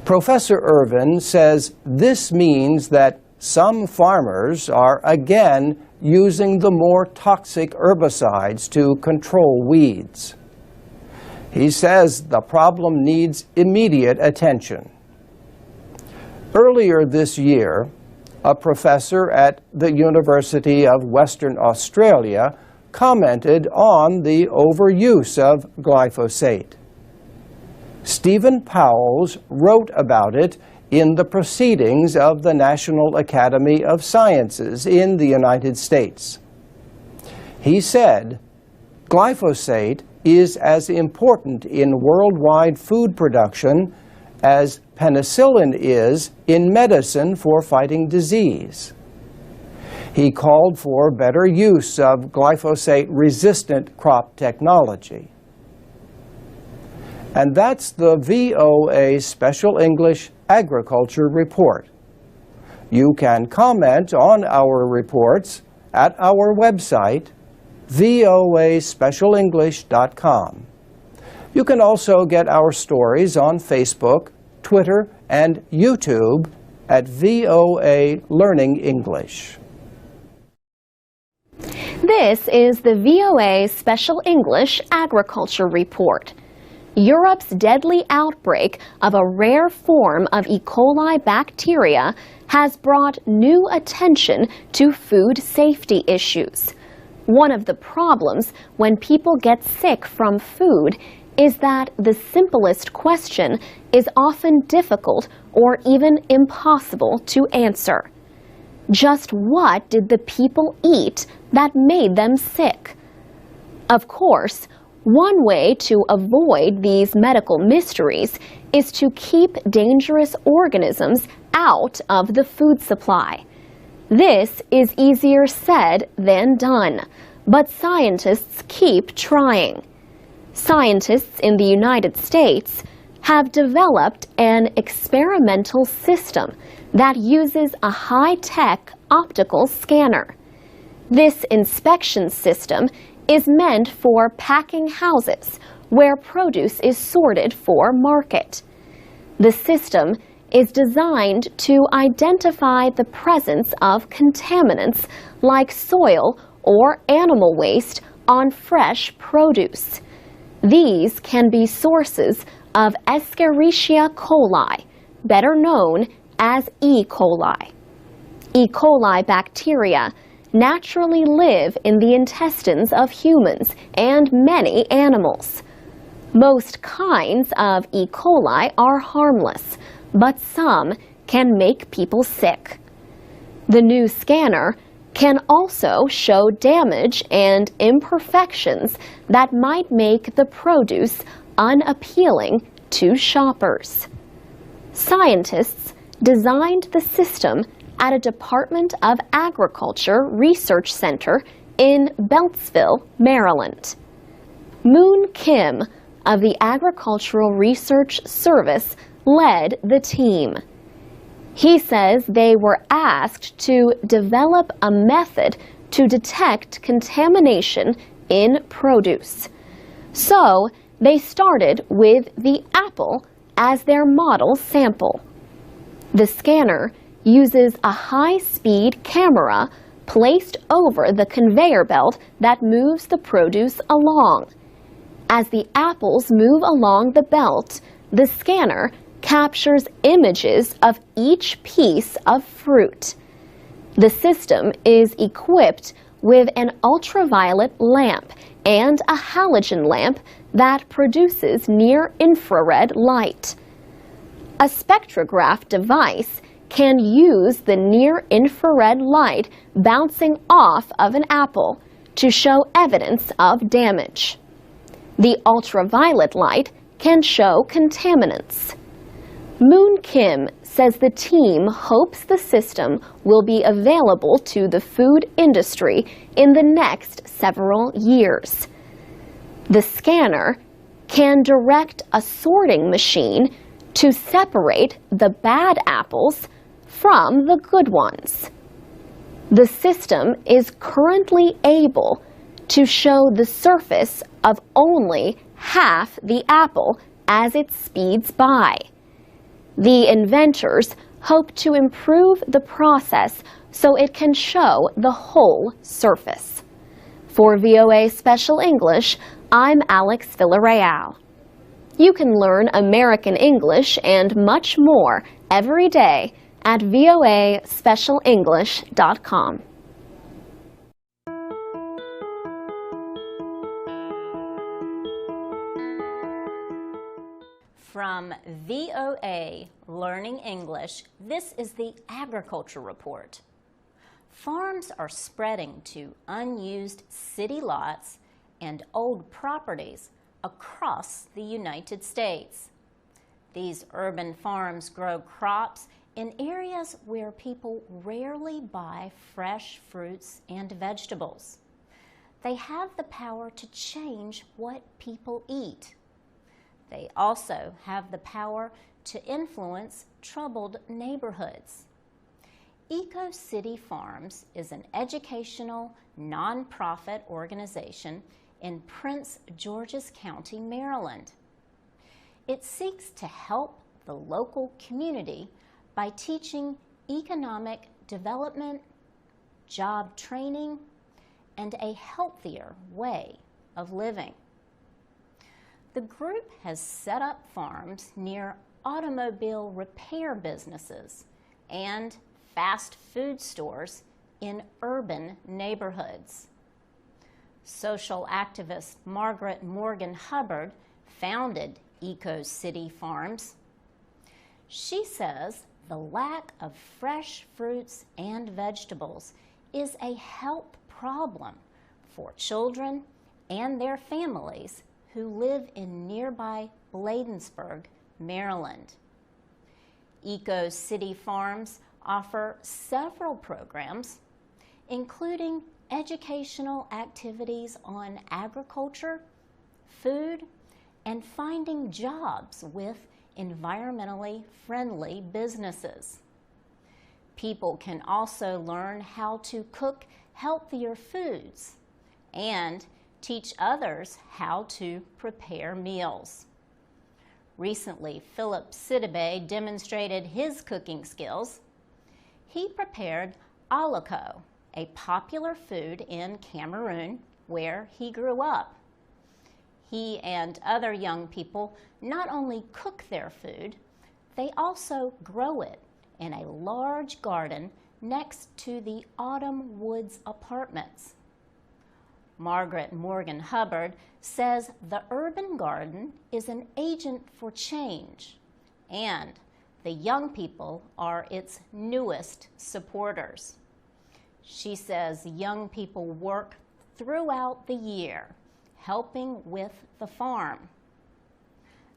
Professor Irvin says this means that some farmers are again using the more toxic herbicides to control weeds. He says the problem needs immediate attention. Earlier this year, a professor at the University of Western Australia commented on the overuse of glyphosate. Stephen Powles wrote about it in the Proceedings of the National Academy of Sciences in the United States. He said, "Glyphosate is as important in worldwide food production as penicillin is in medicine for fighting disease." He called for better use of glyphosate-resistant crop technology. And that's the VOA Special English Agriculture Report. You can comment on our reports at our website, voaspecialenglish.com. You can also get our stories on Facebook, Twitter, and YouTube at VOA Learning English. This is the VOA Special English Agriculture Report. Europe's deadly outbreak of a rare form of E. coli bacteria has brought new attention to food safety issues. One of the problems when people get sick from food is that the simplest question is often difficult or even impossible to answer. Just what did the people eat that made them sick? Of course, one way to avoid these medical mysteries is to keep dangerous organisms out of the food supply. This is easier said than done, but scientists keep trying. Scientists in the United States have developed an experimental system that uses a high-tech optical scanner. This inspection system is meant for packing houses where produce is sorted for market. The system is designed to identify the presence of contaminants like soil or animal waste on fresh produce. These can be sources of Escherichia coli, better known as E. coli. E. coli bacteria naturally live in the intestines of humans and many animals. Most kinds of E. coli are harmless, but some can make people sick. The new scanner can also show damage and imperfections that might make the produce unappealing to shoppers. Scientists designed the system at a Department of Agriculture research center in Beltsville, Maryland. Moon Kim of the Agricultural Research Service led the team. He says they were asked to develop a method to detect contamination in produce. So they started with the apple as their model sample. The scanner uses a high-speed camera placed over the conveyor belt that moves the produce along. As the apples move along the belt, the scanner captures images of each piece of fruit. The system is equipped with an ultraviolet lamp and a halogen lamp that produces near-infrared light. A spectrograph device can use the near-infrared light bouncing off of an apple to show evidence of damage. The ultraviolet light can show contaminants. Moon Kim says the team hopes the system will be available to the food industry in the next several years. The scanner can direct a sorting machine to separate the bad apples from the good ones. The system is currently able to show the surface of only half the apple as it speeds by. The inventors hope to improve the process so it can show the whole surface. For VOA Special English, I'm Alex Villarreal. You can learn American English and much more every day at voaspecialenglish.com. From VOA Learning English, this is the Agriculture Report. Farms are spreading to unused city lots and old properties across the United States. These urban farms grow crops in areas where people rarely buy fresh fruits and vegetables. They have the power to change what people eat. They also have the power to influence troubled neighborhoods. Eco City Farms is an educational, nonprofit organization in Prince George's County, Maryland. It seeks to help the local community by teaching economic development, job training, and a healthier way of living. The group has set up farms near automobile repair businesses and fast food stores in urban neighborhoods. Social activist Margaret Morgan Hubbard founded Eco City Farms. She says the lack of fresh fruits and vegetables is a health problem for children and their families who live in nearby Bladensburg, Maryland. Eco City Farms offer several programs, including educational activities on agriculture, food, and finding jobs with environmentally friendly businesses. People can also learn how to cook healthier foods and teach others how to prepare meals. Recently, Philip Sidibe demonstrated his cooking skills. He prepared alako, a popular food in Cameroon, where he grew up. He and other young people not only cook their food, they also grow it in a large garden next to the Autumn Woods Apartments. Margaret Morgan Hubbard says the urban garden is an agent for change, and the young people are its newest supporters. She says young people work throughout the year, helping with the farm.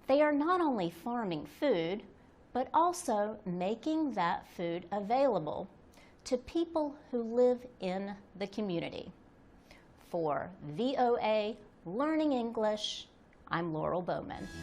They are not only farming food, but also making that food available to people who live in the community. For VOA Learning English, I'm Laurel Bowman.